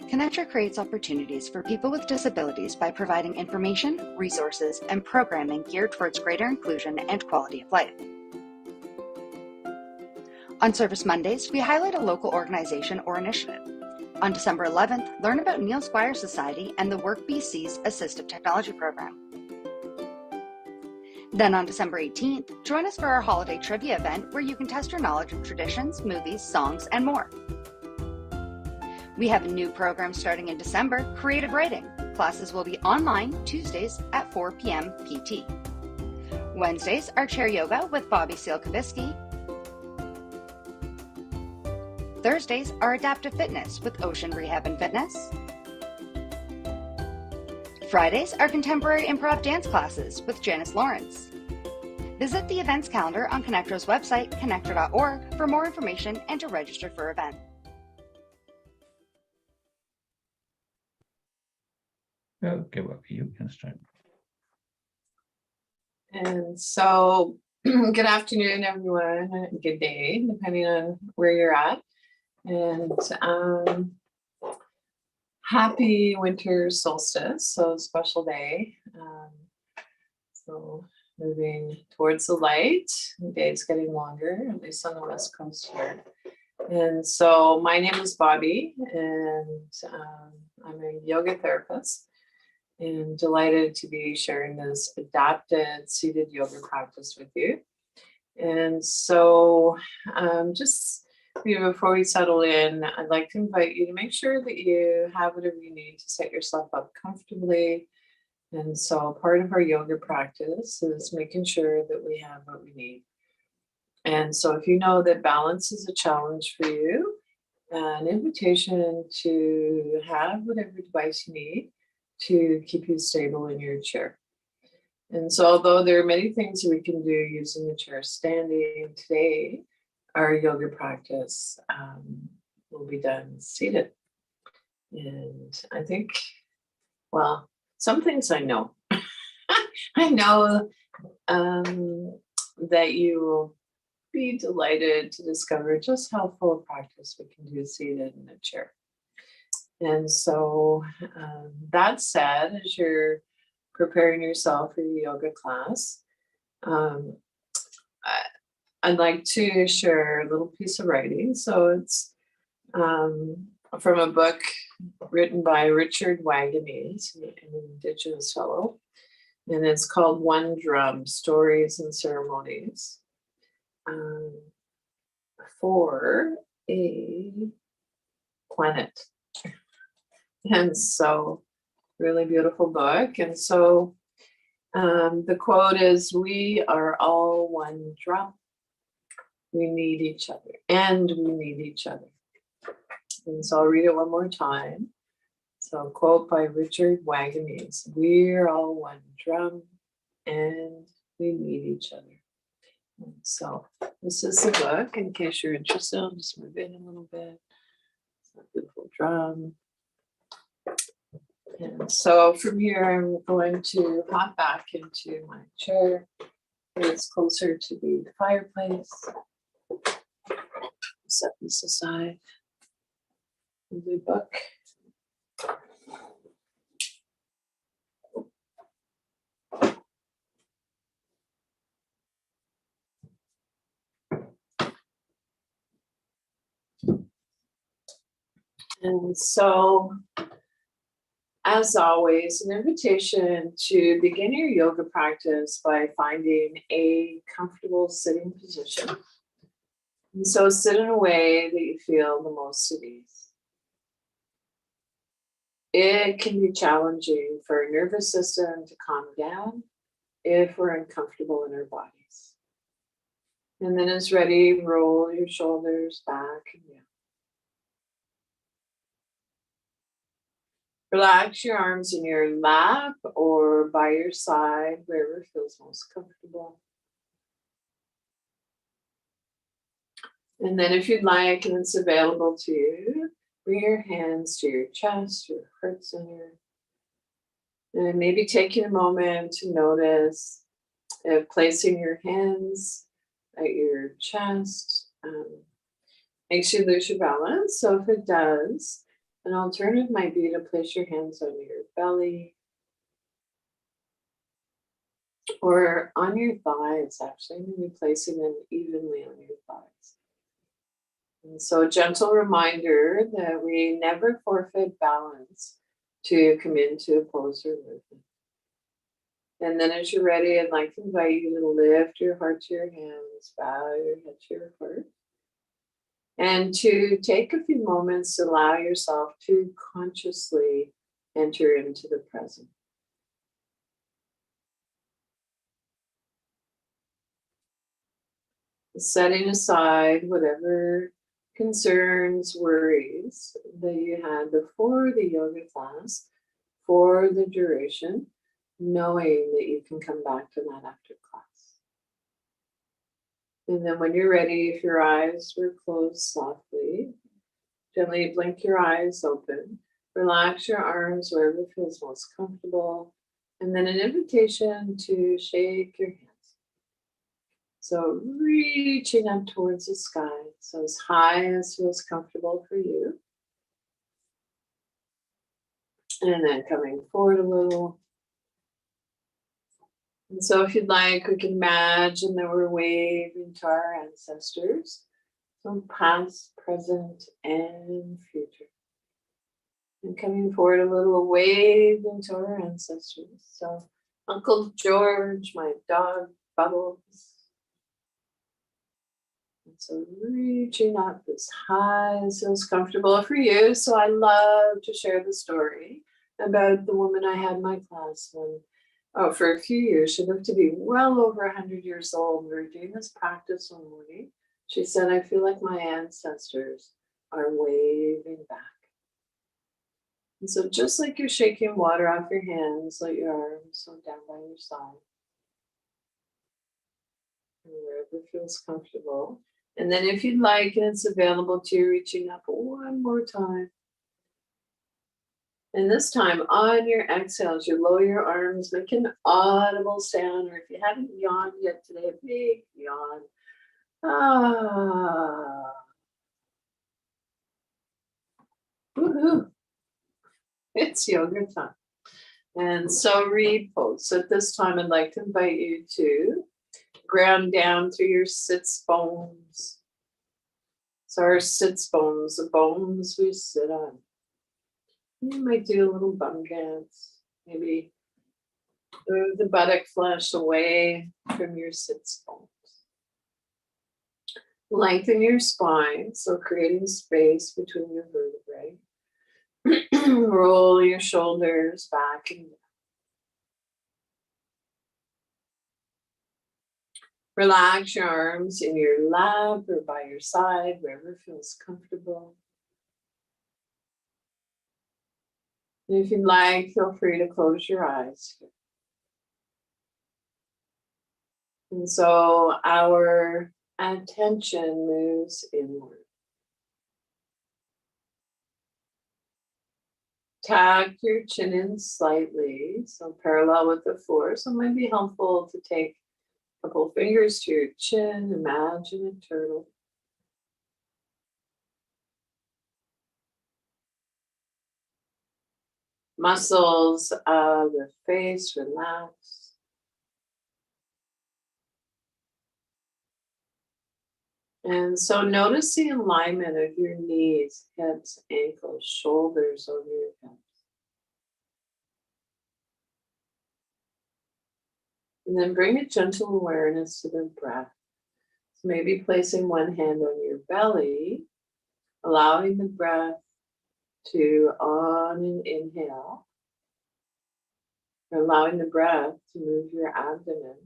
Connector creates opportunities for people with disabilities by providing information, resources, and programming geared towards greater inclusion and quality of life. On Service Mondays, we highlight a local organization or initiative. On December 11th, learn about Neil Squire Society and the Work BC's Assistive Technology Program. Then on December 18th, join us for our holiday trivia event where you can test your knowledge of traditions, movies, songs, and more. We have a new program starting in December, Creative Writing. Classes will be online Tuesdays at 4 p.m. PT. Wednesdays are Chair Yoga with Bobbie Seale-Cobiskey. Thursdays are Adaptive Fitness with Ocean Rehab and Fitness. Fridays are Contemporary Improv Dance Classes with Janice Lawrence. Visit the events calendar on Connector's website, connector.org, for more information and to register for events. Okay, well, you can start. And so, good afternoon, everyone. Good day, depending on where you're at. And happy winter solstice, so special day. So moving towards the light, the day's getting longer, at least on the West Coast here. And so my name is Bobbie, and I'm a yoga therapist, and delighted to be sharing this adapted seated yoga practice with you. And so just before we settle in, I'd like to invite you to make sure that you have whatever you need to set yourself up comfortably. And so part of our yoga practice is making sure that we have what we need. And so if you know that balance is a challenge for you, an invitation to have whatever device you need to keep you stable in your chair. And so although there are many things we can do using the chair standing, today our yoga practice will be done seated. And I think, well, some things I know. I know that you will be delighted to discover just how full of practice we can do seated in a chair. And so that said, as you're preparing yourself for your yoga class, I'd like to share a little piece of writing. So it's from a book written by Richard Wagamese, an Indigenous fellow, and it's called One Drum, Stories and Ceremonies for a Planet. And so really beautiful book. And so the quote is, "We are all one drum. We need each other, and we need each other." And so I'll read it one more time. So quote by Richard Wagamese, "We're all one drum, and we need each other." And so this is the book. In case you're interested, I'll just move in a little bit. It's a beautiful drum. And so from here, I'm going to hop back into my chair. It's closer to the fireplace. Set this aside. The book. And so, as always, an invitation to begin your yoga practice by finding a comfortable sitting position. And so sit in a way that you feel the most at ease. It can be challenging for our nervous system to calm down if we're uncomfortable in our bodies. And then as ready, roll your shoulders back and down. Relax your arms in your lap or by your side, wherever feels most comfortable. And then if you'd like, and it's available to you, bring your hands to your chest, your heart center. And maybe taking a moment to notice if placing your hands at your chest makes you lose your balance. So if it does, An alternative might be to place your hands on your belly or on your thighs, actually, maybe placing them evenly on your thighs. And so a gentle reminder that we never forfeit balance to come into a pose or movement. And then as you're ready, I'd like to invite you to lift your heart to your hands, bow your head to your heart, and to take a few moments to allow yourself to consciously enter into the present. Setting aside whatever concerns, worries that you had before the yoga class for the duration, knowing that you can come back to that after class. And then when you're ready, if your eyes were closed softly, gently blink your eyes open, relax your arms wherever feels most comfortable, and then an invitation to shake your hands. So reaching up towards the sky, so as high as feels comfortable for you. And then coming forward a little. And so if you'd like, we can imagine that we're waving to our ancestors, so past, present, and future. And coming forward a little, waving to our ancestors. So Uncle George, my dog, Bubbles. And so reaching up as high as feels comfortable for you. So I love to share the story about the woman I had in my class when, for a few years, she lived to be well over 100 years old. We were doing this practice one morning. She said, I feel like my ancestors are waving back. And so just like you're shaking water off your hands, let your arms so down by your side. And wherever feels comfortable. And then if you'd like, and it's available to you, reaching up one more time. And this time on your exhales, you lower your arms, make an audible sound, or if you haven't yawned yet today, a big yawn. Ah. Woohoo. It's yoga time. And so repose. So at this time, I'd like to invite you to ground down through your sits bones. So our sits bones, the bones we sit on. You might do a little bum dance. Maybe move the buttock flesh away from your sits bones. Lengthen your spine, so creating space between your vertebrae. Roll your shoulders back and down. Relax your arms in your lap or by your side, wherever feels comfortable. And if you'd like, feel free to close your eyes. And so our attention moves inward. Tuck your chin in slightly, so parallel with the floor. So it might be helpful to take a couple fingers to your chin, imagine a turtle. Muscles of the face relax. And so notice the alignment of your knees, hips, ankles, shoulders over your hips. And then bring a gentle awareness to the breath. So maybe placing one hand on your belly, allowing the breath to on an inhale, or allowing the breath to move your abdomen.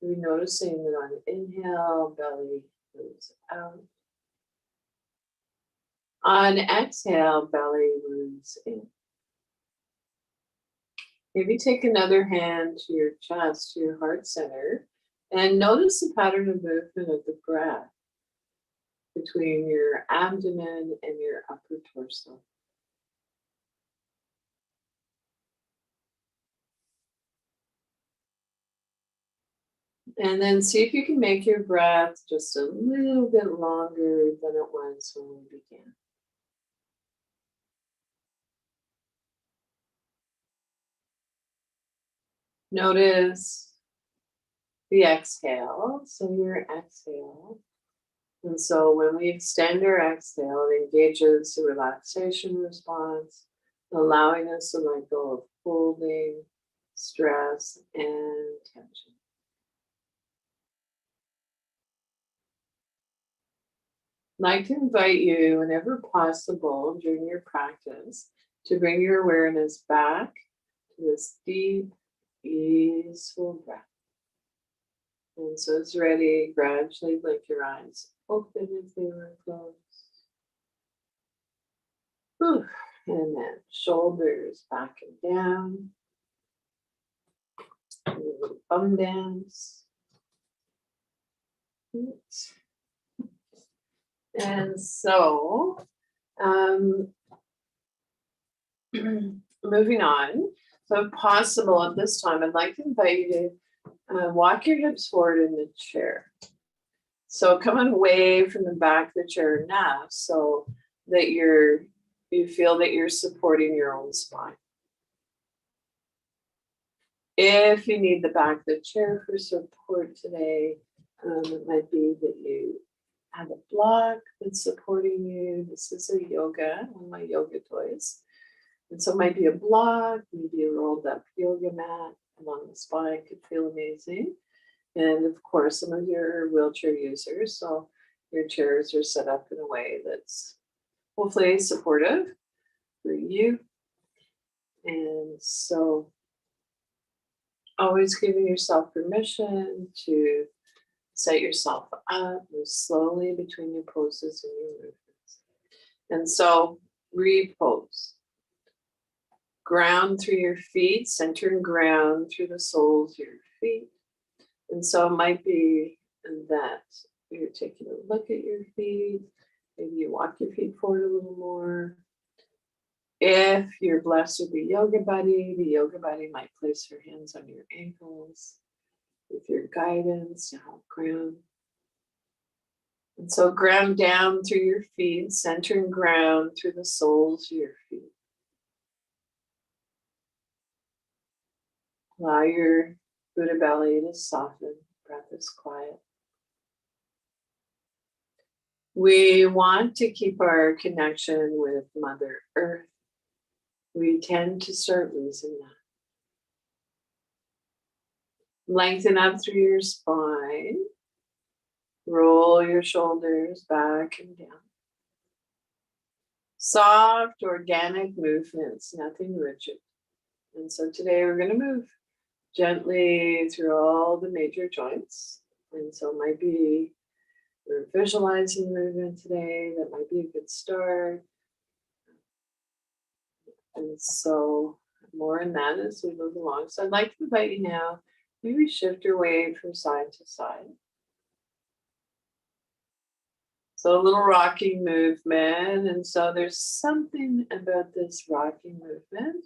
You're noticing that on inhale, belly moves out. On exhale, belly moves in. Maybe take another hand to your chest, to your heart center, and notice the pattern of movement of the breath between your abdomen and your upper torso. And then see if you can make your breath just a little bit longer than it was when we began. Notice the exhale. So your exhale. And so when we extend our exhale, it engages the relaxation response, allowing us to let go of holding, stress, and tension. I'd like to invite you, whenever possible during your practice, to bring your awareness back to this deep, easeful breath. And so it's ready, gradually blink your eyes open if they were closed. Whew. And then shoulders back and down. A little bum dance. And so, moving on. So if possible at this time, I'd like to invite you to walk your hips forward in the chair. So coming away from the back of the chair enough so that you feel that you're supporting your own spine. If you need the back of the chair for support today, it might be that you have a block that's supporting you. This is a yoga, one of my yoga toys. And so it might be a block, maybe a rolled up yoga mat along the spine could feel amazing. And of course, some of you are wheelchair users, so your chairs are set up in a way that's hopefully supportive for you. And so always giving yourself permission to set yourself up, move slowly between your poses and your movements. And so repose. Ground through your feet, center and ground through the soles of your feet. And so it might be that you're taking a look at your feet. Maybe you walk your feet forward a little more. If you're blessed with the yoga buddy might place her hands on your ankles with your guidance to help ground. And so ground down through your feet, center and ground through the soles of your feet. Allow your Buddha belly to soften. Breath is quiet. We want to keep our connection with Mother Earth. We tend to start losing that. Lengthen up through your spine. Roll your shoulders back and down. Soft, organic movements, nothing rigid. And so today we're going to move gently through all the major joints. And so it might be we're visualizing movement today. That might be a good start. And so more in that as we move along. So I'd like to invite you now, maybe shift your weight from side to side. So a little rocking movement. And so there's something about this rocking movement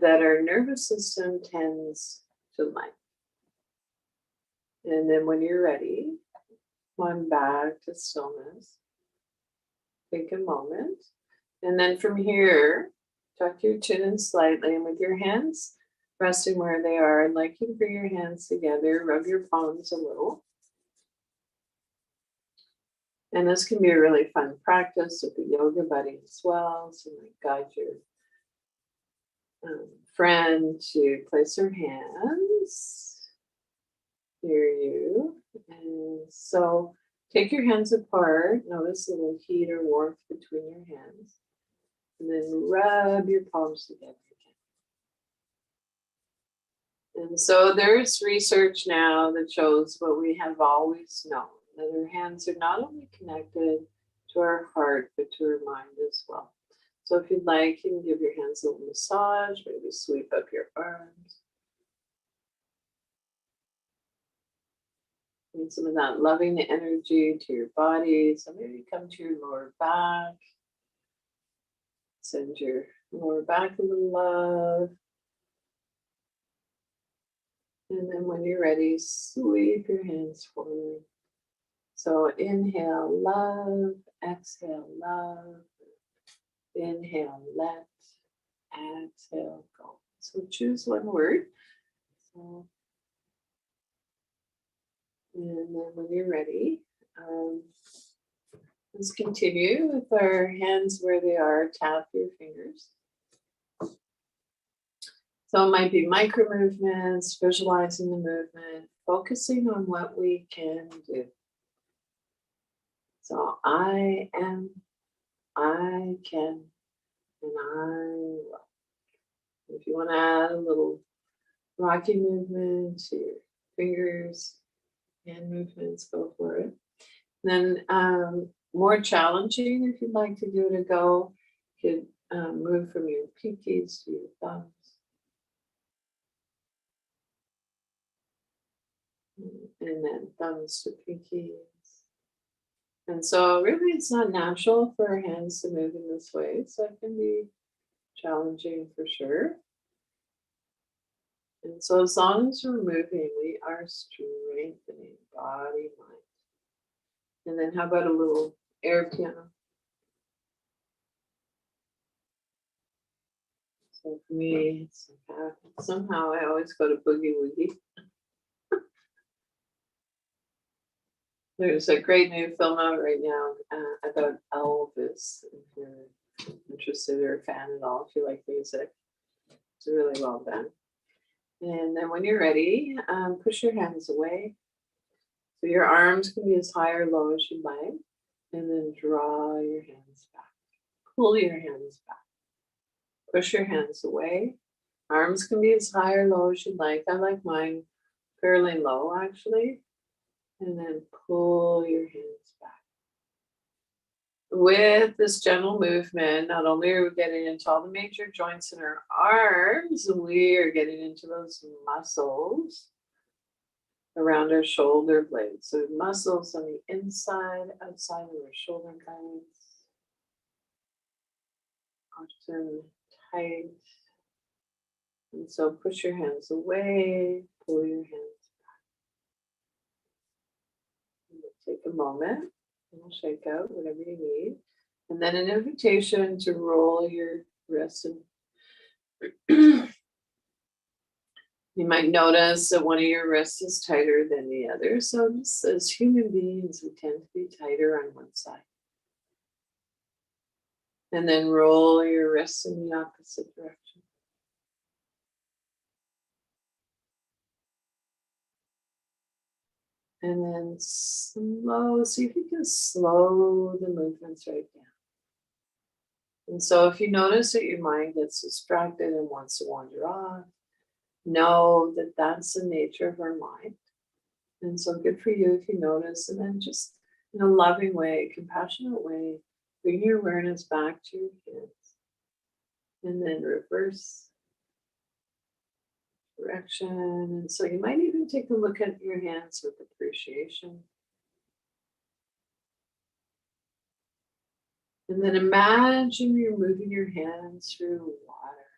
that our nervous system tends to like. And then when you're ready, come back to stillness. Take a moment. And then from here, tuck your chin in slightly, and with your hands resting where they are, I'd like you to bring your hands together, rub your palms a little. And this can be a really fun practice with the yoga buddy as well. So you might guide your friend to place her hands near you. And so take your hands apart. Notice a little heat or warmth between your hands. And then rub your palms together again. And so there's research now that shows what we have always known, that our hands are not only connected to our heart, but to our mind as well. So if you'd like, you can give your hands a little massage, maybe sweep up your arms. And some of that loving energy to your body. So maybe come to your lower back. Send your lower back a little love. And then when you're ready, sweep your hands forward. So inhale, love, exhale, love. Inhale, let, exhale, go. So choose one word. And then when you're ready, let's continue with our hands where they are. Tap your fingers. So it might be micro movements, visualizing the movement, focusing on what we can do. So I am, I can, and I will. If you want to add a little rocking movement to your fingers, hand movements, go for it. Then more challenging, if you'd like to give it a go, you could move from your pinkies to your thumbs. And then thumbs to pinkies. And so really it's not natural for our hands to move in this way. So it can be challenging for sure. And so as long as we're moving, we are strengthening body, mind. And then how about a little air piano? So for me, somehow I always go to boogie woogie. There's a great new film out right now about Elvis, if you're interested or a fan at all, if you like music. It's really well done. And then when you're ready, push your hands away. So your arms can be as high or low as you like. And then draw your hands back. Pull your hands back. Push your hands away. Arms can be as high or low as you like. I like mine fairly low, actually. And then pull your hands back. With this gentle movement, not only are we getting into all the major joints in our arms, we are getting into those muscles around our shoulder blades. So muscles on the inside, outside of our shoulder blades. Often tight. And so push your hands away, pull your hands. Take a moment and we'll shake out whatever you need. And then an invitation to roll your wrists. And you might notice that one of your wrists is tighter than the other. So just as human beings, we tend to be tighter on one side. And then roll your wrists in the opposite direction. And then see if you can slow the movements right down. And so if you notice that your mind gets distracted and wants to wander off, know that that's the nature of our mind. And so good for you if you notice, and then just in a loving way, compassionate way, bring your awareness back to your hands. And then reverse direction. And so you might even take a look at your hands with appreciation. And then imagine you're moving your hands through water.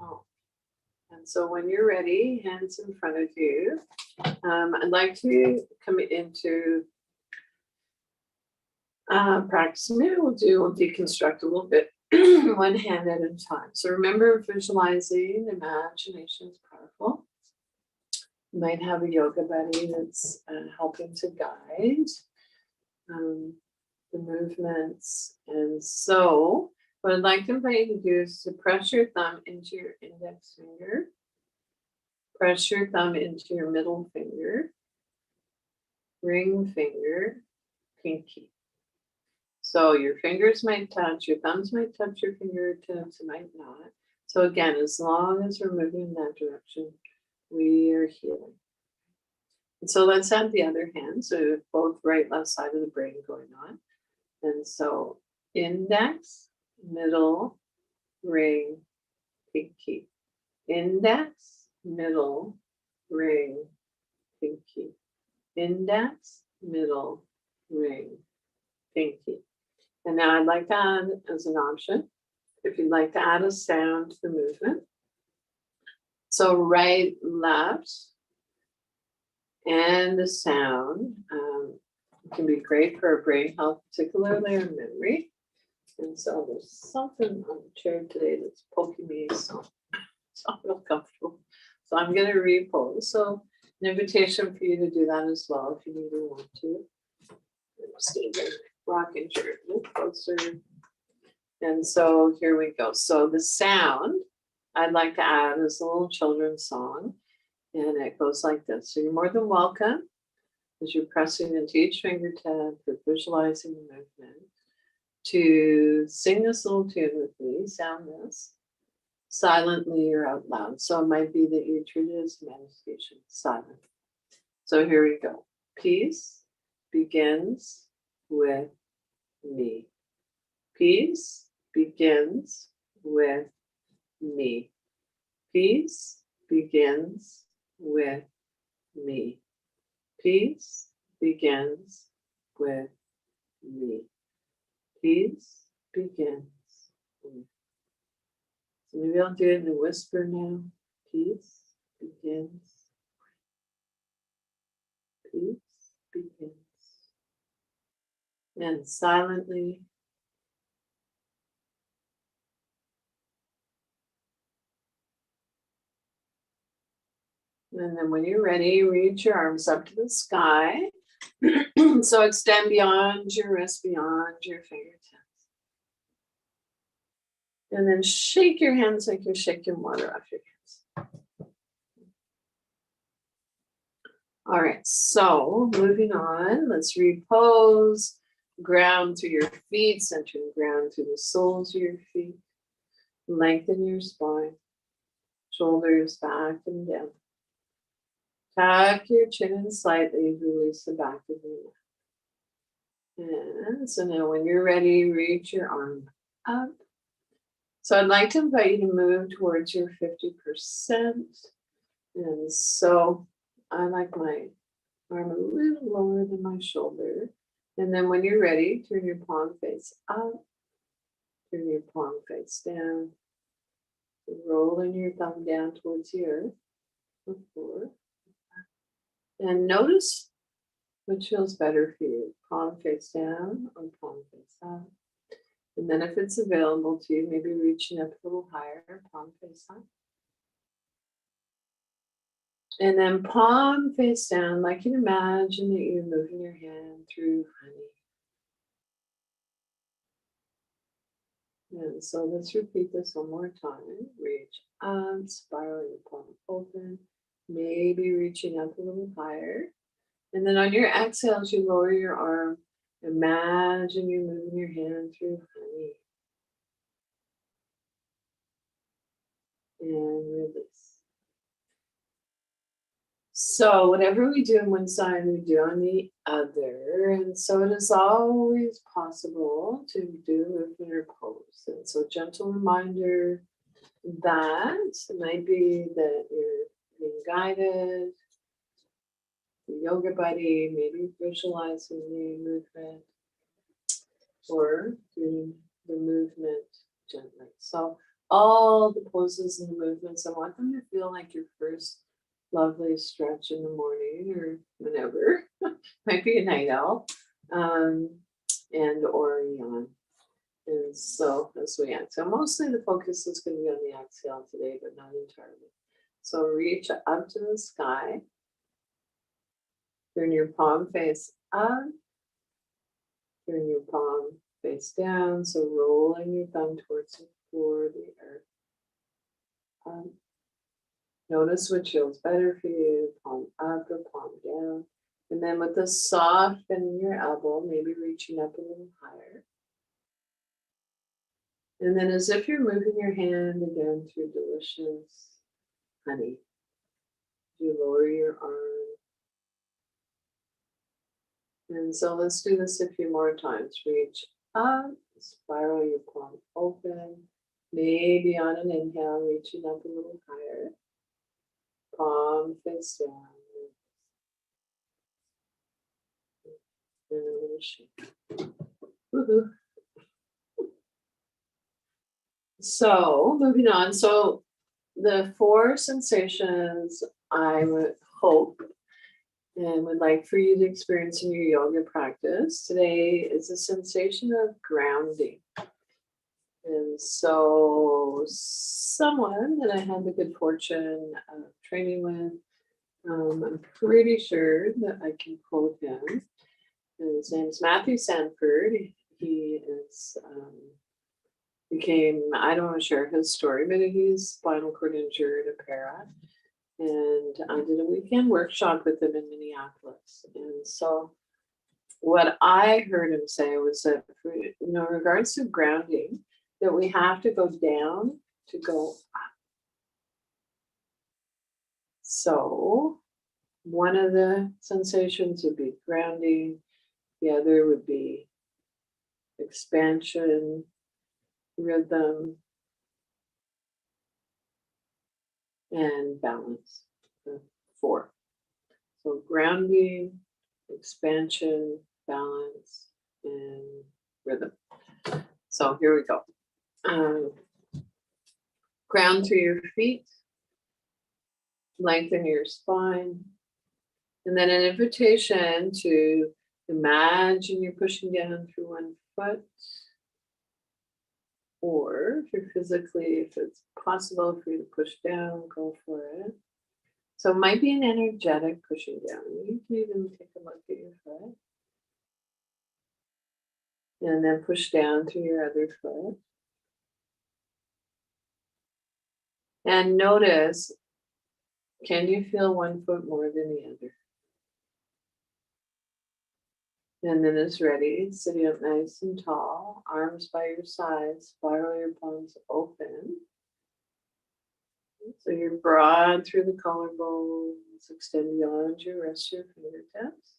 Oh. And so when you're ready, hands in front of you, I'd like to come into practice. Maybe we'll deconstruct a little bit. One hand at a time. So remember, visualizing, imagination is powerful. You might have a yoga buddy that's helping to guide the movements. And so what I'd like to invite you to do is to press your thumb into your index finger. Press your thumb into your middle finger, ring finger, pinky. So your fingers might touch, your thumbs might touch your fingertips, it might not. So again, as long as we're moving in that direction, we are healing. And so let's have the other hand. So both right, left side of the brain going on. And so index, middle, ring, pinky. Index, middle, ring, pinky. Index, middle, ring, pinky. And now I'd like to add as an option, if you'd like to add a sound to the movement. So right, left, and the sound can be great for our brain health, particularly our memory. And so there's something on the chair today that's poking me, so it's not real comfortable. So I'm going to repose. So an invitation for you to do that as well if you need or want to. I'm just going to rocking chair a little closer. And so here we go. So the sound I'd like to add is a little children's song. And it goes like this. So you're more than welcome as you're pressing into each fingertip or visualizing the movement to sing this little tune with me, sound this, silently or out loud. So it might be that you treat it as meditation, silent. So here we go. Peace begins with me. Peace begins with me. Peace begins with me. Peace begins with me. Peace begins with. So maybe I'll do it in a whisper now. Peace begins. Peace begins. And silently. And then when you're ready, reach your arms up to the sky. So extend beyond your wrist, beyond your fingertips. And then shake your hands like you're shaking water off your hands. All right, so moving on, let's repose, ground through your feet, center the ground through the soles of your feet. Lengthen your spine, shoulders back and down. Tuck your chin in slightly, release the back of your neck. And so now when you're ready, reach your arm up. So I'd like to invite you to move towards your 50%. And so I like my arm a little lower than my shoulder. And then when you're ready, turn your palm face up, turn your palm face down, rolling your thumb down towards the earth. Before. And notice which feels better for you, palm face down or palm face up. And then if it's available to you, maybe reaching up a little higher, palm face up. And then palm face down, like you imagine that you're moving your hand through honey. And so let's repeat this one more time. Reach up, spiral your palm open, maybe reaching up a little higher. And then on your exhale, as you lower your arm, imagine you're moving your hand through honey. And release. So whatever we do on one side, we do on the other. And so it is always possible to do a finger pose. And so gentle reminder that it might be that you're being guided, the yoga buddy, maybe visualizing the movement or doing the movement gently. So all the poses and the movements, I want them to feel like your first lovely stretch in the morning or whenever. Might be a night owl and or a yawn. And so as we exhale, mostly the focus is going to be on the exhale today, but not entirely. So reach up to the sky. Turn your palm face up. Turn your palm face down. So rolling your thumb towards the floor of the earth. Notice what feels better for you, palm up or palm down. And then with the soft bend in your elbow, maybe reaching up a little higher. And then as if you're moving your hand again through delicious honey, you lower your arm. And so let's do this a few more times. Reach up, spiral your palm open. Maybe on an inhale, reaching up a little higher. Palm face down. And a little shake. Woohoo. So moving on. So the 4 sensations I would hope and would like for you to experience in your yoga practice today is a sensation of grounding. And so someone that I had the good fortune of training with, I'm pretty sure that I can quote him. And his name's Matthew Sanford. He is became, I don't want to share his story, but he's spinal cord injured, a para. And I did a weekend workshop with him in Minneapolis. And so what I heard him say was that, for, in regards to grounding, that we have to go down to go up. So one of the sensations would be grounding, the other would be expansion, rhythm, and balance. The 4. So grounding, expansion, balance, and rhythm. So here we go. Ground through your feet, lengthen your spine, and then an invitation to imagine you're pushing down through one foot, or if you're physically, if it's possible for you to push down, go for it. So it might be an energetic pushing down. You can even take a look at your foot. And then push down through your other foot. And notice, can you feel one foot more than the other? And then it's ready, sitting up nice and tall, arms by your sides, spiral your palms open. So you're broad through the collarbones, extend beyond your wrist, your fingertips.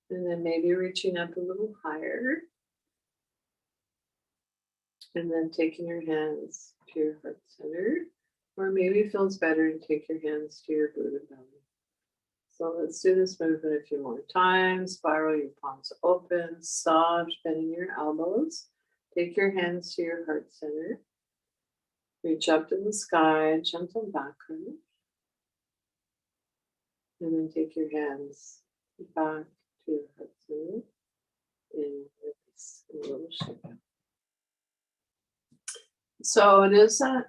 And then maybe reaching up a little higher. And then taking your hands to your heart center. Or maybe it feels better to take your hands to your Buddha belly. So let's do this movement a few more times. Spiral your palms open, soft, bending your elbows. Take your hands to your heart center. Reach up to the sky, gentle back curve. And then take your hands back to your heart center. And release a little shake. So it is a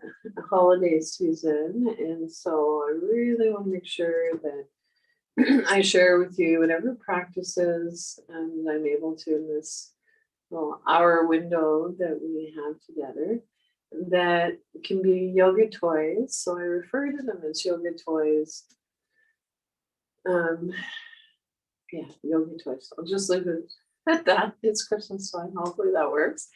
holiday season, and so I really want to make sure that I share with you whatever practices I'm able to in this hour window that we have together that can be yoga toys. So I refer to them as yoga toys. Yoga toys. I'll just leave it at that. It's Christmas time. Hopefully that works.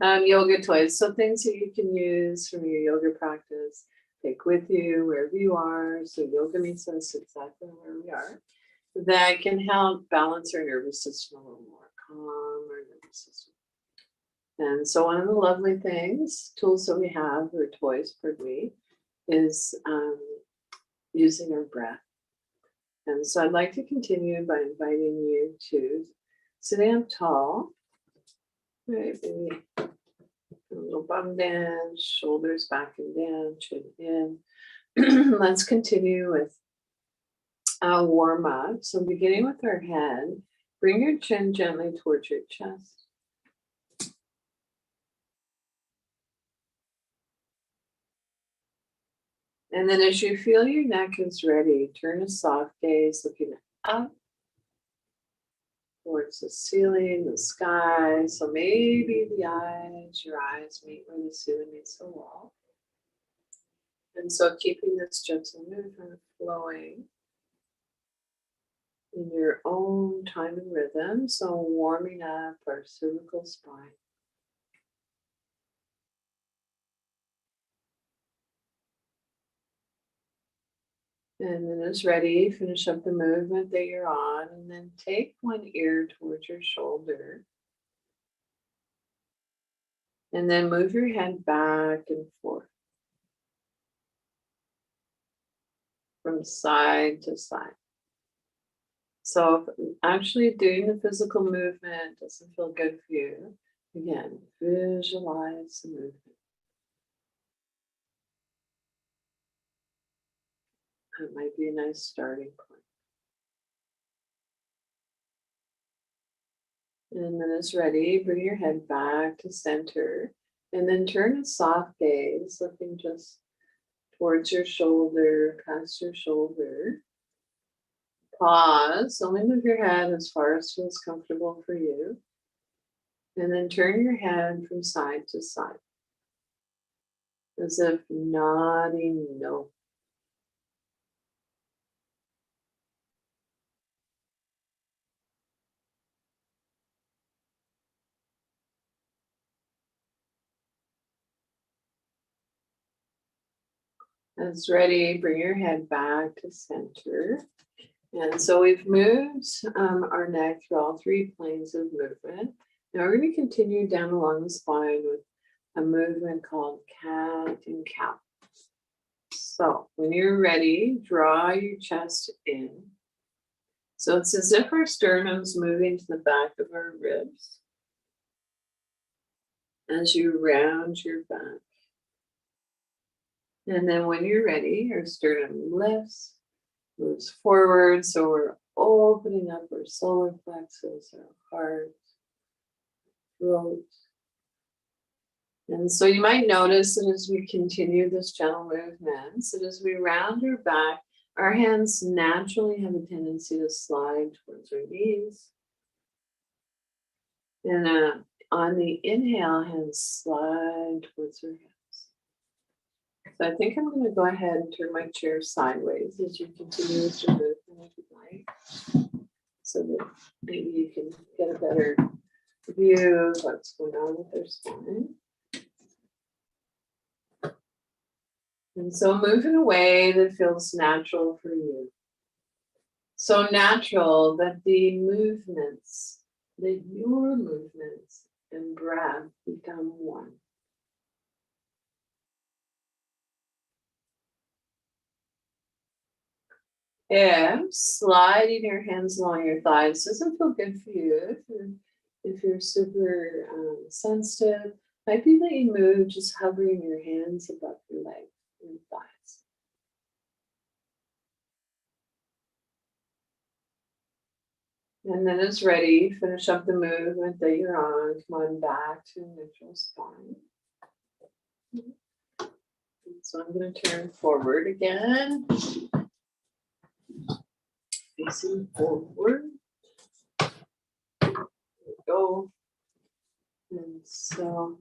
Yoga toys. So things that you can use from your yoga practice, take with you wherever you are. So yoga meets us exactly where we are. That can help balance our nervous system a little more, calm our nervous system. And so one of the lovely things, tools that we have, or toys, pardon me, is using our breath. And so I'd like to continue by inviting you to sitting up tall, right? Maybe a little bum down, shoulders back and down, chin in. Let's continue with a warm up. So beginning with our head, bring your chin gently towards your chest. And then as you feel your neck is ready, turn a soft gaze looking up towards the ceiling, the sky. So maybe your eyes meet where the ceiling meets the wall. And so keeping this gentle movement flowing in your own time and rhythm. So warming up our cervical spine. And then as ready, finish up the movement that you're on, and then take one ear towards your shoulder. And then move your head back and forth from side to side. So if actually doing the physical movement doesn't feel good for you, again, visualize the movement. That might be a nice starting point. And then it's ready, bring your head back to center. And then turn a soft gaze, looking just towards your shoulder, past your shoulder. Pause, only move your head as far as feels comfortable for you. And then turn your head from side to side, as if nodding no. As ready, bring your head back to center. And so we've moved our neck through all three planes of movement. Now we're going to continue down along the spine with a movement called cat and cow. So when you're ready, draw your chest in. So it's as if our sternum's moving to the back of our ribs as you round your back. And then when you're ready, our sternum lifts, moves forward. So we're opening up our solar plexus, our heart, throat. And so you might notice that as we continue this gentle movements, that as we round our back, our hands naturally have a tendency to slide towards our knees. And on the inhale, hands slide towards our hips. So I think I'm going to go ahead and turn my chair sideways as you continue with your movement if you'd like, so that maybe you can get a better view of what's going on with their spine. And so move in a way that feels natural for you. So natural that the movements, that your movements and breath become one. If sliding your hands along your thighs doesn't feel good for you, if you're super sensitive, might be that you move just hovering your hands above your legs and thighs. And then as ready, finish up the movement that you're on. Come on back to neutral spine. So I'm going to turn forward again. Facing forward. There we go. And so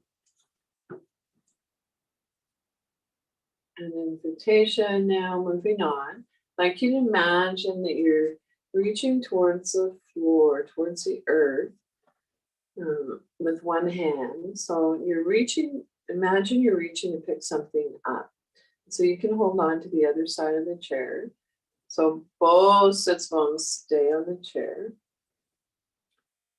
an invitation now, moving on. I'd like you to imagine that you're reaching towards the floor, towards the earth with one hand. So you're reaching, imagine you're reaching to pick something up. So you can hold on to the other side of the chair. So both sits bones stay on the chair.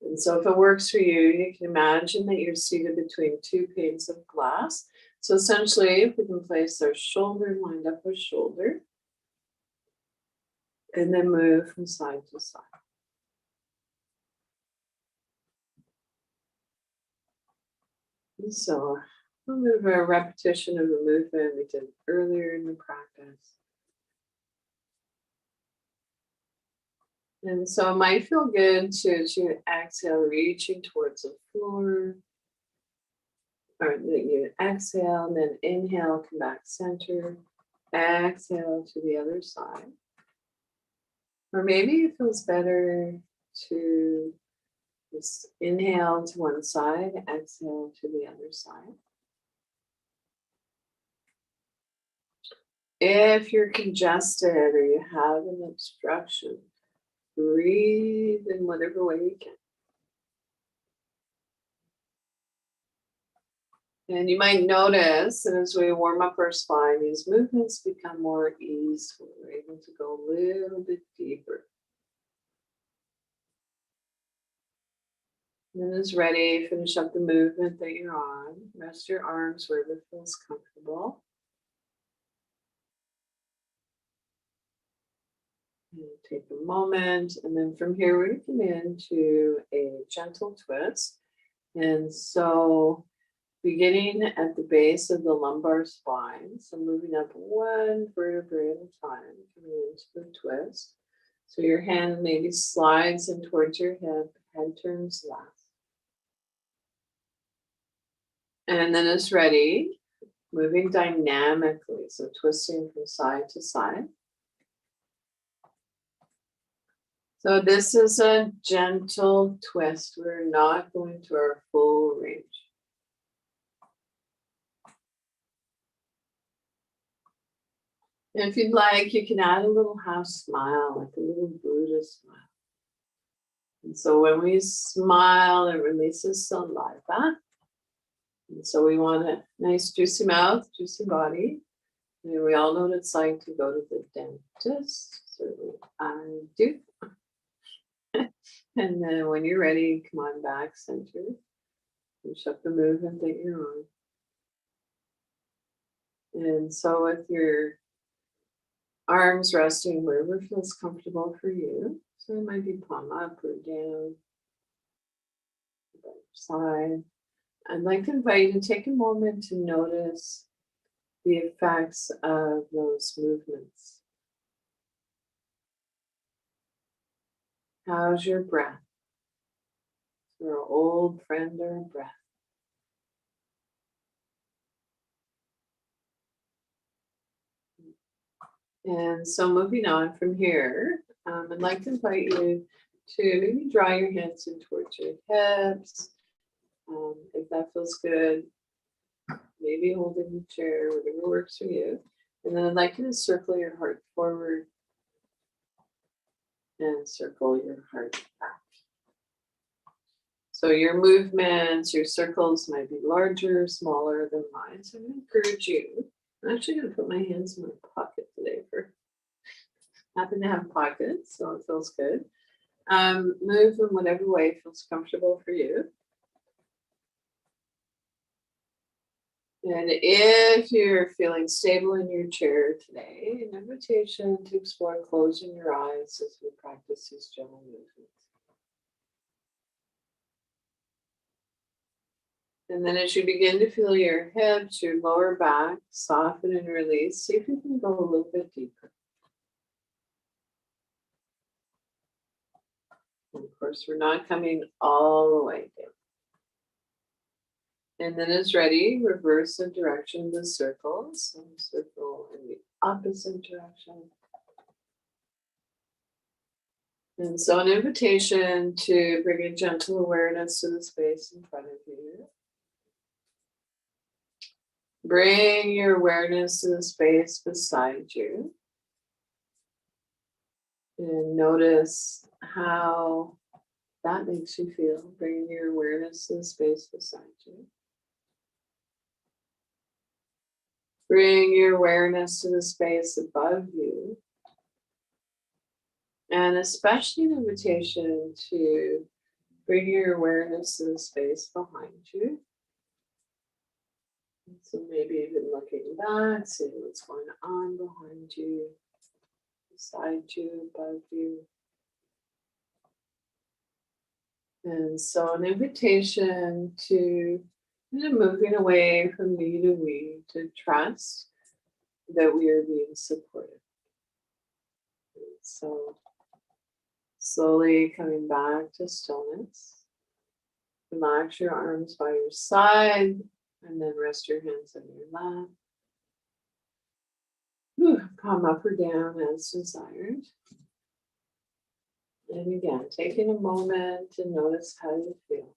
And so if it works for you, you can imagine that you're seated between two panes of glass. So essentially, if we can place our shoulder lined up with shoulder, and then move from side to side. And so a little bit of a repetition of the movement we did earlier in the practice. And so it might feel good to exhale, reaching towards the floor. Or you exhale and then inhale, come back center. Exhale to the other side. Or maybe it feels better to just inhale to one side, exhale to the other side. If you're congested or you have an obstruction, breathe in whatever way you can. And you might notice that as we warm up our spine, these movements become more easeful. We're able to go a little bit deeper. And then as ready, finish up the movement that you're on. Rest your arms wherever feels comfortable. And take a moment, and then from here we're going to come into a gentle twist. And so beginning at the base of the lumbar spine, so moving up one vertebrae at a time, coming into the twist. So your hand maybe slides in towards your hip, head turns left. And then it's ready, moving dynamically. So twisting from side to side. So this is a gentle twist. We're not going to our full range. And if you'd like, you can add a little half smile, like a little Buddha smile. And so when we smile, it releases saliva. And so we want a nice juicy mouth, juicy body. And we all know what it's like to go to the dentist. Certainly I do. And then when you're ready, come on back, center. Finish up the movement that you're on. And so with your arms resting wherever feels comfortable for you. So it might be palm up or down, the other side. I'd like to invite you to take a moment to notice the effects of those movements. How's your breath? Our old friend, our breath. And so moving on from here, I'd like to invite you to maybe draw your hands in towards your hips. If that feels good, maybe holding the chair, whatever works for you. And then I'd like you to circle your heart forward and circle your heart back. So your movements, your circles might be larger or smaller than mine. So I'm going to encourage you. I'm actually going to put my hands in my pocket today for happen to have pockets, so it feels good. Move in whatever way feels comfortable for you. And if you're feeling stable in your chair today, an invitation to explore closing your eyes as we practice these gentle movements. And then as you begin to feel your hips, your lower back soften and release, see if you can go a little bit deeper. And of course, we're not coming all the way down. And then as ready, reverse the direction of the circle. So circle in the opposite direction. And so an invitation to bring a gentle awareness to the space in front of you. Bring your awareness to the space beside you. And notice how that makes you feel. Bring your awareness to the space beside you. Bring your awareness to the space above you. And especially an invitation to bring your awareness to the space behind you. So maybe even looking back, seeing what's going on behind you, beside you, above you. And so an invitation to moving away from me to we, to trust that we are being supported. And so slowly coming back to stillness. Relax your arms by your side and then rest your hands on your lap. Palm up or down as desired. And again, taking a moment to notice how you feel.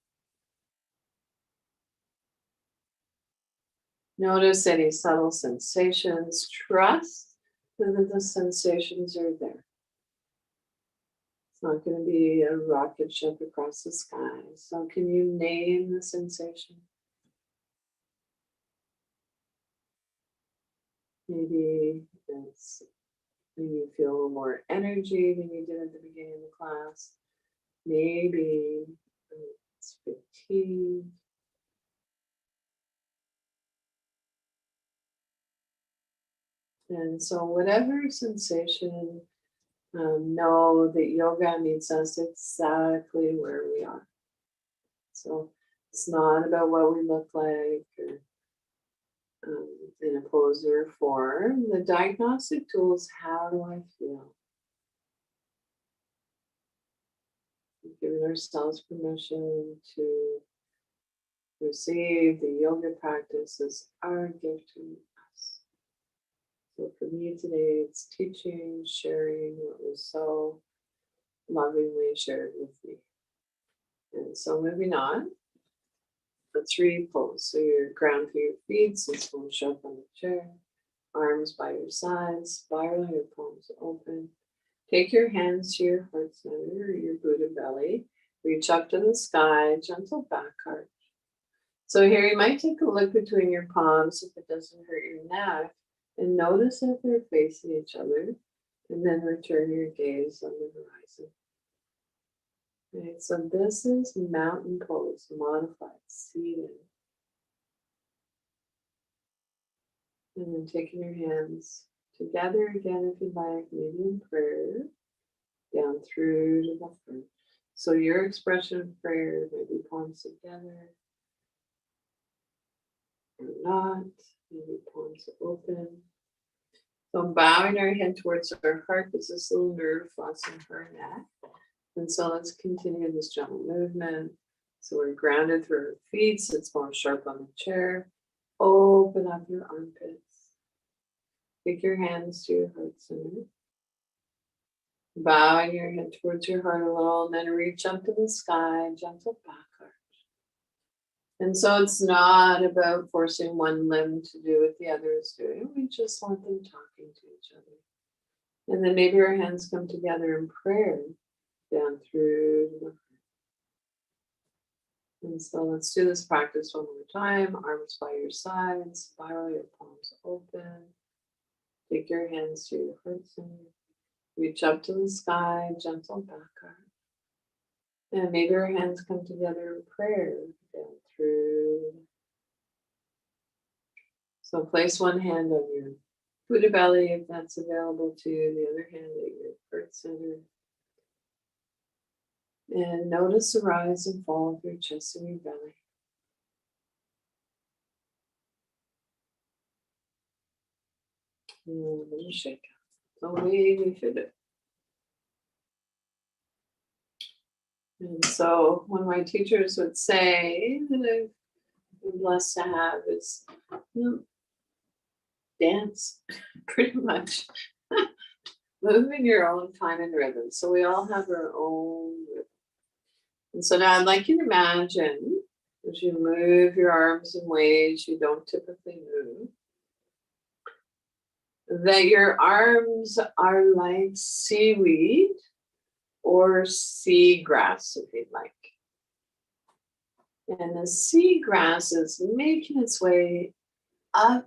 Notice any subtle sensations. Trust that the sensations are there. It's not going to be a rocket ship across the sky. So can you name the sensation? Maybe it's when you feel a little more energy than you did at the beginning of the class. Maybe it's fatigue. And so whatever sensation, know that yoga meets us exactly where we are. So it's not about what we look like or in a pose or form. The diagnostic tool is how do I feel? Giving ourselves permission to receive the yoga practice as our gift to us. So for me today, it's teaching, sharing what was so lovingly shared with me. And so moving on, the 3 pose. So you're ground for your feet, sits bones up on the chair, arms by your sides, spiral your palms open. Take your hands to your heart center or your Buddha belly. Reach up to the sky, gentle back arch. So here you might take a look between your palms if it doesn't hurt your neck, and notice if they're facing each other, and then return your gaze on the horizon. Right, so this is mountain pose, modified, seated. And then taking your hands together again, if you like, maybe in prayer, down through to the front. So your expression of prayer, maybe palms together, or not, maybe palms open. So bowing our head towards our heart, because this little nerve floss in her neck. And so let's continue this gentle movement. So we're grounded through our feet, sits bones sharp on the chair. Open up your armpits. Take your hands to your heart center. Bowing your head towards your heart a little, and then reach up to the sky, gentle back arch. And so it's not about forcing one limb to do what the other is doing. We just want them talking to each other. And then maybe our hands come together in prayer down through the heart. And so let's do this practice one more time. Arms by your sides, spiral your palms open. Take your hands to your heart center. Reach up to the sky, gentle back arch. And maybe our hands come together in prayer down through. So place one hand on your Buddha belly if that's available to you, the other hand at your heart center. And notice the rise and fall of your chest and your belly. And a little shake. The way we should do. And so one of my teachers would say that I've been blessed to have is dance, pretty much. Move in your own time and rhythm. So we all have our own rhythm. And so now I'd like you to imagine as you move your arms in ways you don't typically move, that your arms are like seaweed or seagrass, if you'd like. And the seagrass is making its way up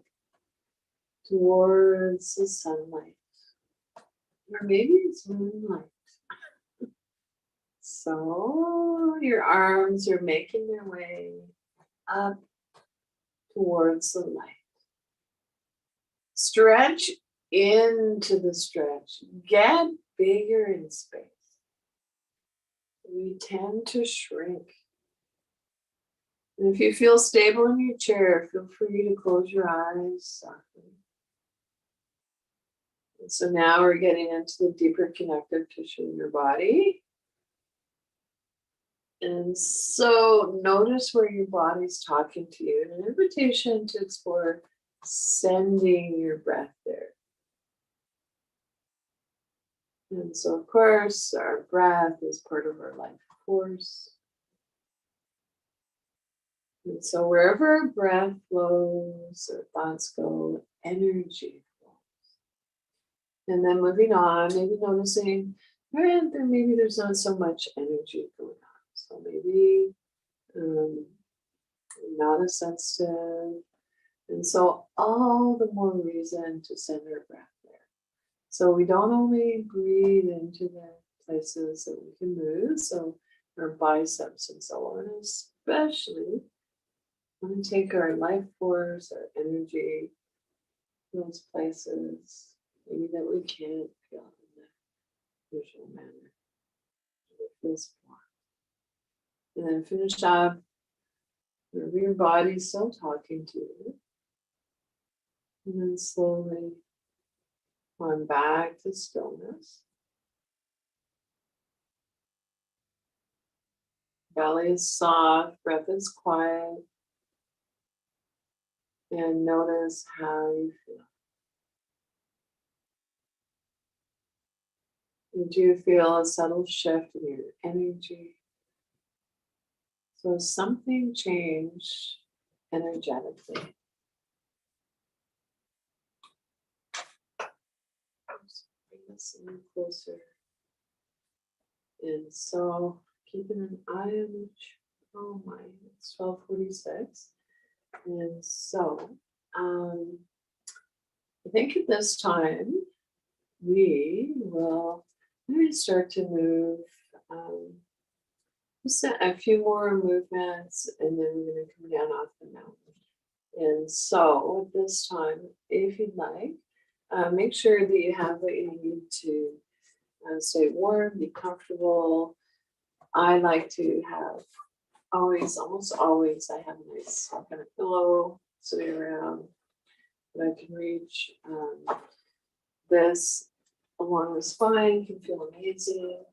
towards the sunlight. Or maybe it's moonlight. So your arms are making their way up towards the light. Stretch into the stretch. Get bigger in space. We tend to shrink. And if you feel stable in your chair, feel free to close your eyes softly. And so now we're getting into the deeper connective tissue in your body. And so notice where your body's talking to you. An invitation to explore sending your breath there. And so, of course, our breath is part of our life force. And so wherever our breath flows, our thoughts go, energy flows. And then moving on, maybe noticing, right, maybe there's not so much energy going on. So maybe not as sensitive. And so all the more reason to send our breath there. So we don't only breathe into the places that we can move, so our biceps and so on, especially want to take our life force, our energy, those places maybe that we can't feel in the usual manner. It feels blocked. And then finish up. Wherever your body's still talking to you. And then slowly on back to stillness. Belly is soft, breath is quiet. And notice how you feel. And do you feel a subtle shift in your energy? So something changed energetically. Just bring this in closer. And so keeping an eye on each. Oh my, it's 12:46. And so I think at this time we will maybe start to move just a few more movements, and then we're going to come down off the mountain. And so at this time, if you'd like, make sure that you have what you need to stay warm, be comfortable. I like to have almost always, I have a nice kind of pillow sitting around that I can reach. This along the spine can feel amazing.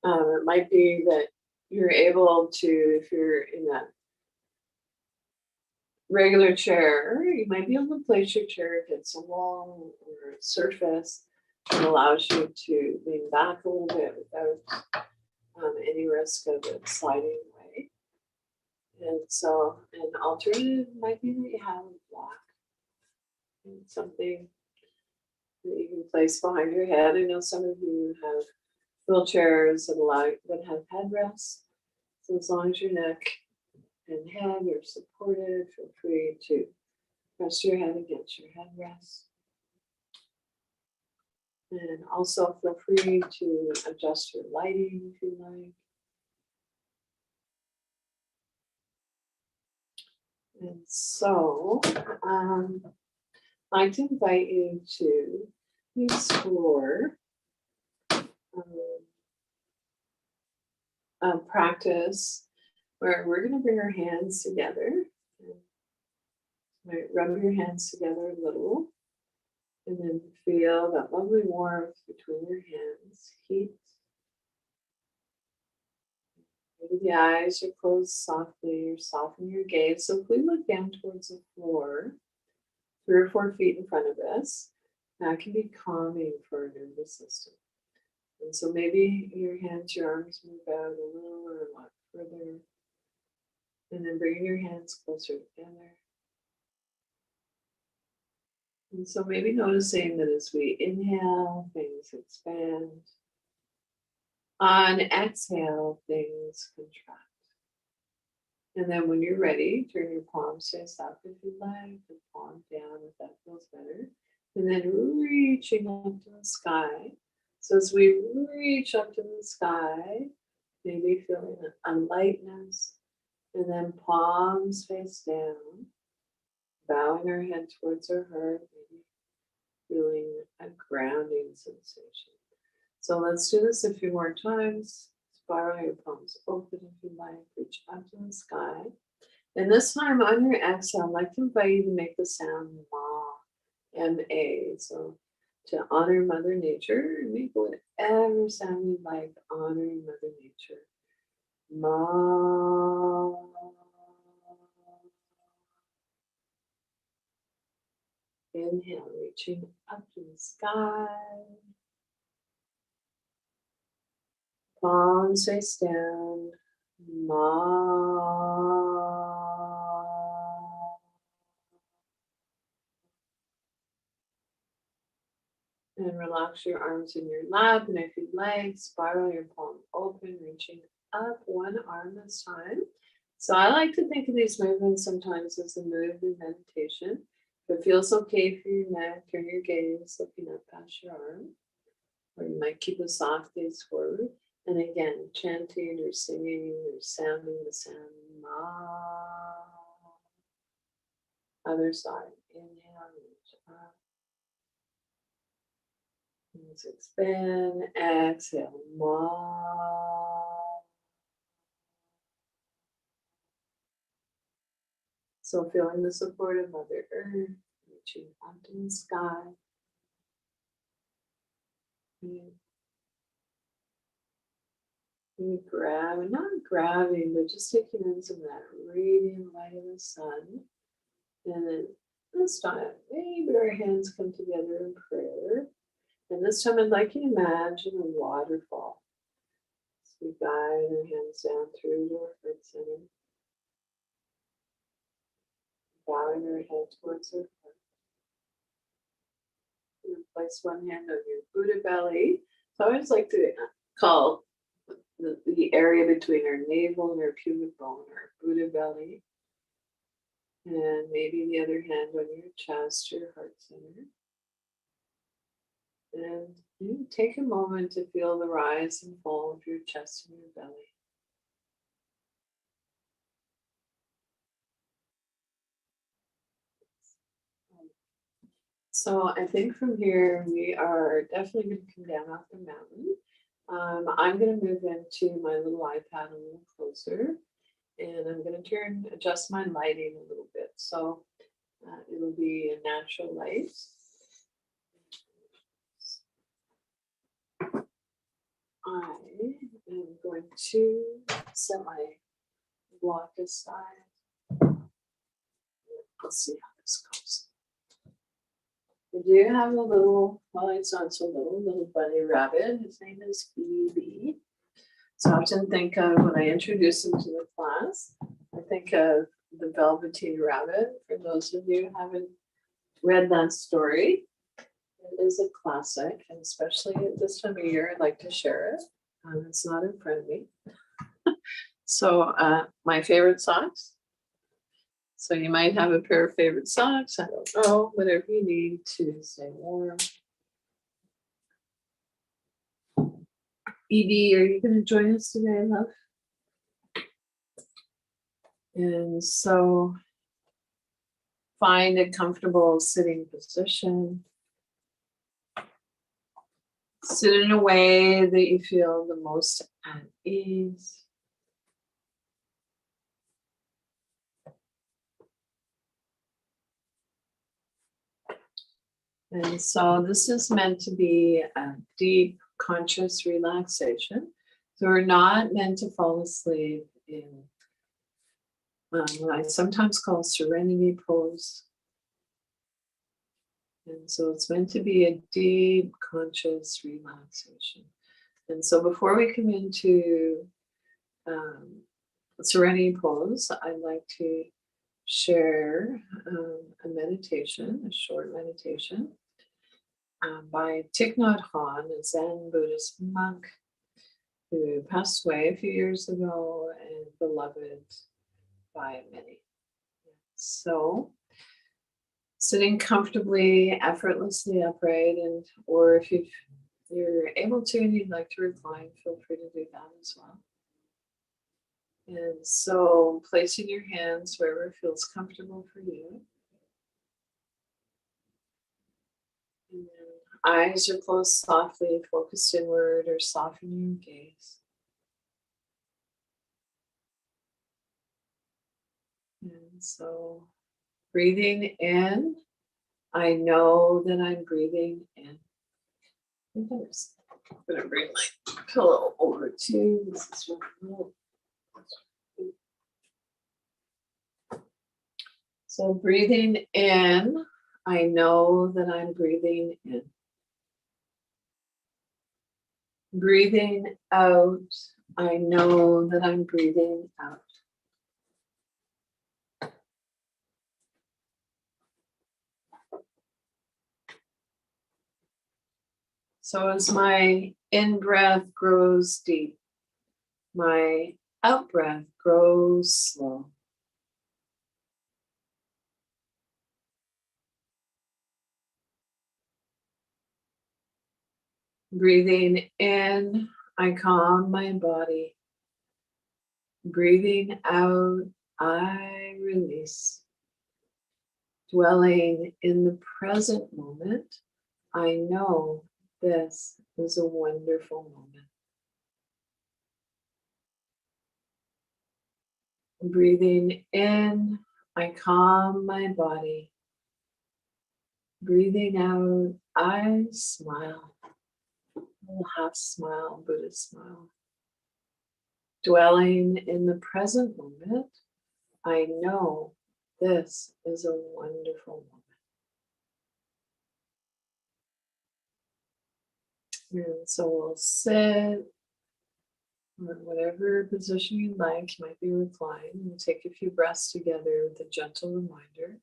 It might be that you're able to, if you're in a regular chair, you might be able to place your chair against a wall or a surface that allows you to lean back a little bit without any risk of it sliding away. And so an alternative might be that you have a block and something that you can place behind your head. I know some of you have wheelchairs that have headrests. So as long as your neck and head are supported, feel free to rest your head against your headrest. And also feel free to adjust your lighting if you like. And so I'd like to invite you to explore practice where we're going to bring our hands together. Might rub your hands together a little, and then feel that lovely warmth between your hands, heat. Maybe the eyes are closed softly, or soften your gaze. So if we look down towards the floor, 3 or 4 feet in front of us, that can be calming for our nervous system. And so maybe your hands, your arms move out a little or a lot further. And then bring your hands closer together. And so maybe noticing that as we inhale, things expand. On exhale, things contract. And then when you're ready, turn your palms face up if you like, the palm down if that feels better. And then reaching up to the sky. So as we reach up to the sky, maybe feeling a lightness, and then palms face down, bowing our head towards our heart, maybe feeling a grounding sensation. So let's do this a few more times. Spiral your palms open if you like, reach up to the sky. And this time on your exhale, I'd like to invite you to make the sound Ma, M-A. So to honor Mother Nature, make whatever sound you like, honoring Mother Nature. Ma. Inhale, reaching up to the sky. Palms face down. Ma. And relax your arms in your lap. And if you'd like, spiral your palm open, reaching up one arm this time. So I like to think of these movements sometimes as a move in meditation. If it feels okay for your neck, turn your gaze looking up past your arm. Or you might keep a soft gaze forward. And again, chanting or singing or sounding the sound Ma. Other side. Inhale, reach up. Let's expand. Exhale. Ma. So feeling the support of Mother Earth, reaching up to the sky. You grab, not grabbing, but just taking in some of that radiant light of the sun. And then this time, maybe our hands come together in prayer. And this time I'd like you to imagine a waterfall. So we guide our hands down through to our heart center. Bowing our head towards our heart. And place one hand on your Buddha belly. So I always like to call the area between our navel and our pubic bone, our Buddha belly. And maybe the other hand on your chest, your heart center. And you take a moment to feel the rise and fall of your chest and your belly. So I think from here we are definitely going to come down off the mountain. I'm going to move into my little iPad a little closer, and I'm going to adjust my lighting a little bit. So it'll be a natural light. I am going to set my block aside. Let's see how this goes. I do have a little, well, it's not so little bunny rabbit. His name is Bobbie. So I often think of, when I introduce him to the class, I think of the Velveteen Rabbit. For those of you who haven't read that story, it is a classic, and especially at this time of year, I'd like to share it. It's not in front of me. So my favorite socks. So you might have a pair of favorite socks. I don't know, whatever you need to stay warm. Edie, are you going to join us today, love? And so find a comfortable sitting position. Sit in a way that you feel the most at ease. And so this is meant to be a deep, conscious relaxation. So we're not meant to fall asleep in what I sometimes call serenity pose. And so it's meant to be a deep, conscious relaxation. And so before we come into serenity pose, I'd like to share a meditation, a short meditation by Thich Nhat Hanh, a Zen Buddhist monk who passed away a few years ago and beloved by many. So sitting comfortably, effortlessly upright, and or if you're able to and you'd like to recline, feel free to do that as well. And so placing your hands wherever feels comfortable for you. And then eyes are closed softly, focused inward, or soften your gaze. And so breathing in, I know that I'm breathing in. I'm going to bring my pillow over too. This is real. So breathing in, I know that I'm breathing in. Breathing out, I know that I'm breathing out. So as my in-breath grows deep, my out-breath grows slow. Breathing in, I calm my body. Breathing out, I release. Dwelling in the present moment, I know this is a wonderful moment. Breathing in, I calm my body. Breathing out, I smile. A little half smile, Buddhist smile. Dwelling in the present moment, I know this is a wonderful moment. And so we'll sit, or whatever position you like. You might be reclined. We'll take a few breaths together with a gentle reminder.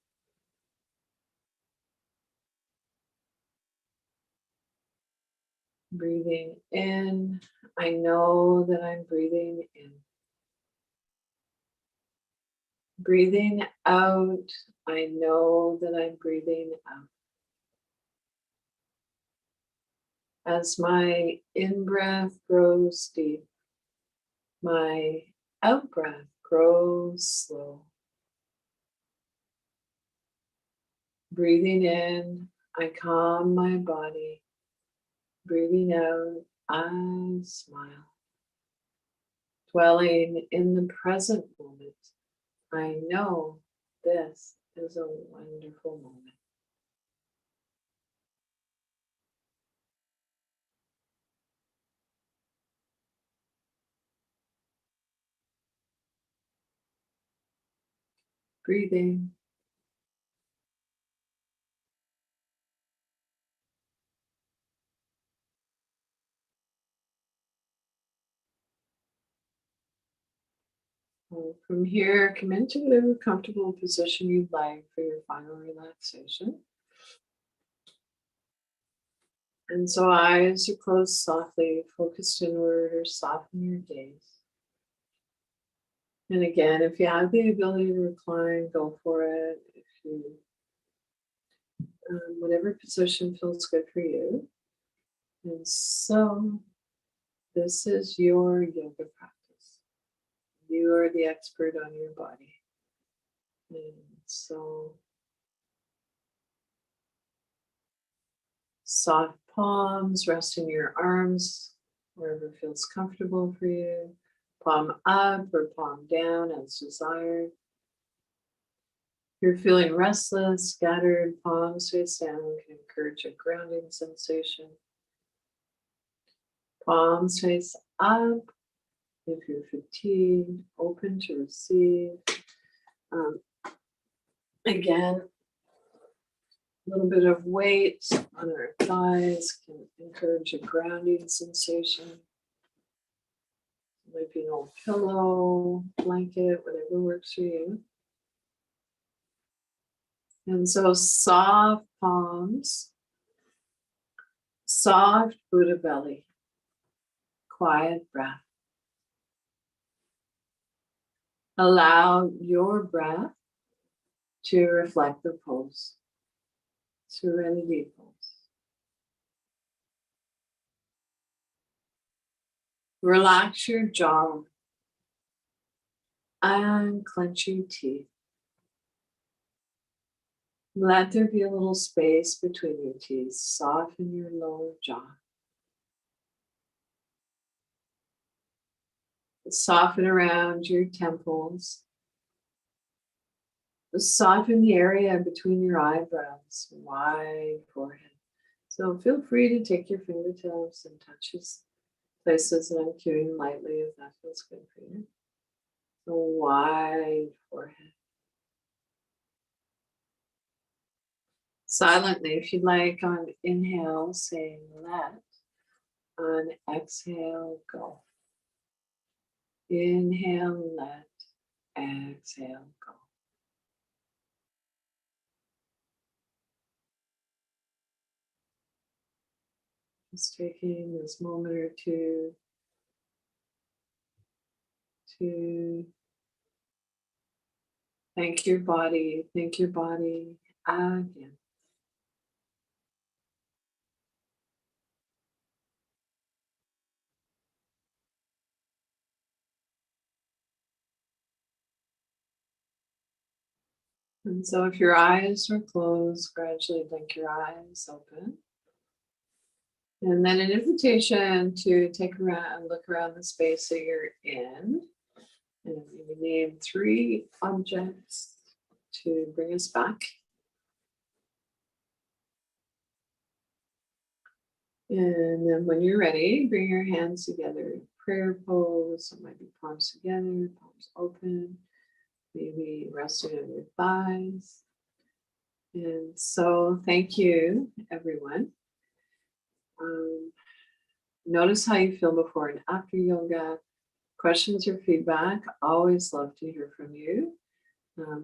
Breathing in, I know that I'm breathing in. Breathing out, I know that I'm breathing out. As my in-breath grows deep, my out-breath grows slow. Breathing in, I calm my body. Breathing out, I smile. Dwelling in the present moment, I know this is a wonderful moment. Breathing. From here, come into whatever comfortable position you'd like for your final relaxation. And so eyes are closed softly, focused inward, or soften your gaze. And again, if you have the ability to recline, go for it. If you, whatever position feels good for you. And so this is your yoga practice. You are the expert on your body. And so soft palms, resting your arms wherever feels comfortable for you. Palm up or palm down as desired. If you're feeling restless, scattered, palms face down can encourage a grounding sensation. Palms face up. If you're fatigued, open to receive. Again, a little bit of weight on our thighs can encourage a grounding sensation. Might be an old pillow, blanket, whatever works for you. And so soft palms, soft Buddha belly, quiet breath. Allow your breath to reflect the pose. Serenity pose. Relax your jaw and clench your teeth. Let there be a little space between your teeth. Soften your lower jaw. Soften around your temples. Soften the area between your eyebrows, wide forehead. So feel free to take your fingertips and touch places that I'm cueing lightly if that feels good for you. So wide forehead. Silently, if you'd like, on inhale, saying let. On exhale, go. Inhale, let. Exhale, go. Just taking this moment or two to thank your body again. And so if your eyes are closed, gradually blink your eyes open. And then an invitation to take around and look around the space that you're in. And you name 3 objects to bring us back. And then when you're ready, bring your hands together, prayer pose. It might be palms together, palms open, maybe resting on your thighs. And so thank you, everyone. Notice how you feel before and after yoga. Questions or feedback, always love to hear from you.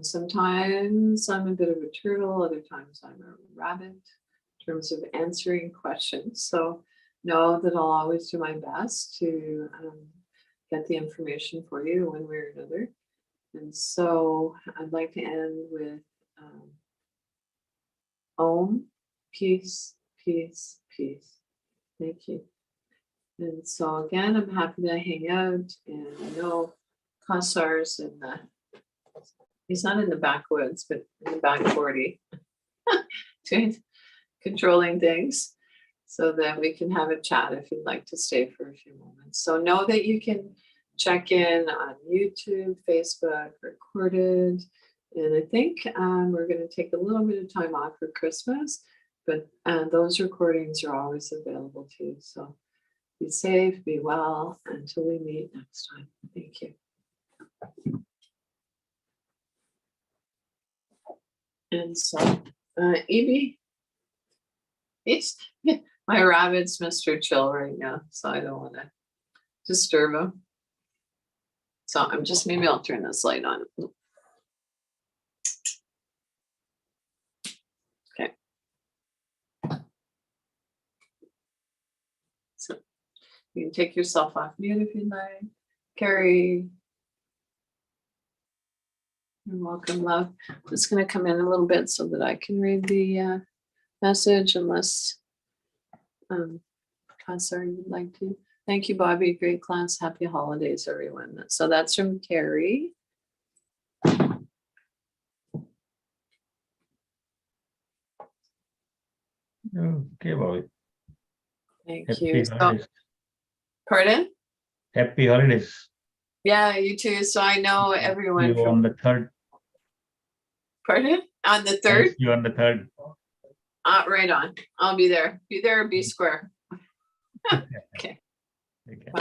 Sometimes I'm a bit of a turtle, other times I'm a rabbit in terms of answering questions. So know that I'll always do my best to get the information for you one way or another. And so I'd like to end with Om, peace, peace, peace. Thank you. And so again, I'm happy to hang out, and I know Kassar's in the, he's not in the backwoods, but in the back 40, doing, controlling things, so that we can have a chat if you'd like to stay for a few moments. So know that you can check in on YouTube, Facebook, recorded, and I think we're going to take a little bit of time off for Christmas, but those recordings are always available too. So be safe, be well, until we meet next time. Thank you. And so, Evie, my rabbit's Mr. Chill right now, so I don't want to disturb him. So I'm just, maybe I'll turn this light on. Okay. So you can take yourself off mute if you'd like. Carrie, you're welcome, love. I'm just going to come in a little bit so that I can read the message, unless sorry, you'd like to. Thank you, Bobbie. Great class. Happy holidays, everyone. So that's from Carrie. Okay, Bobbie. Thank Happy you. So, holidays. pardon? Happy holidays. Yeah, you too. So I know everyone You from on the 3rd. Pardon? On the 3rd? You on the 3rd. Right on. I'll be there. Be there or be square. Okay. Okay. Okay. Bye.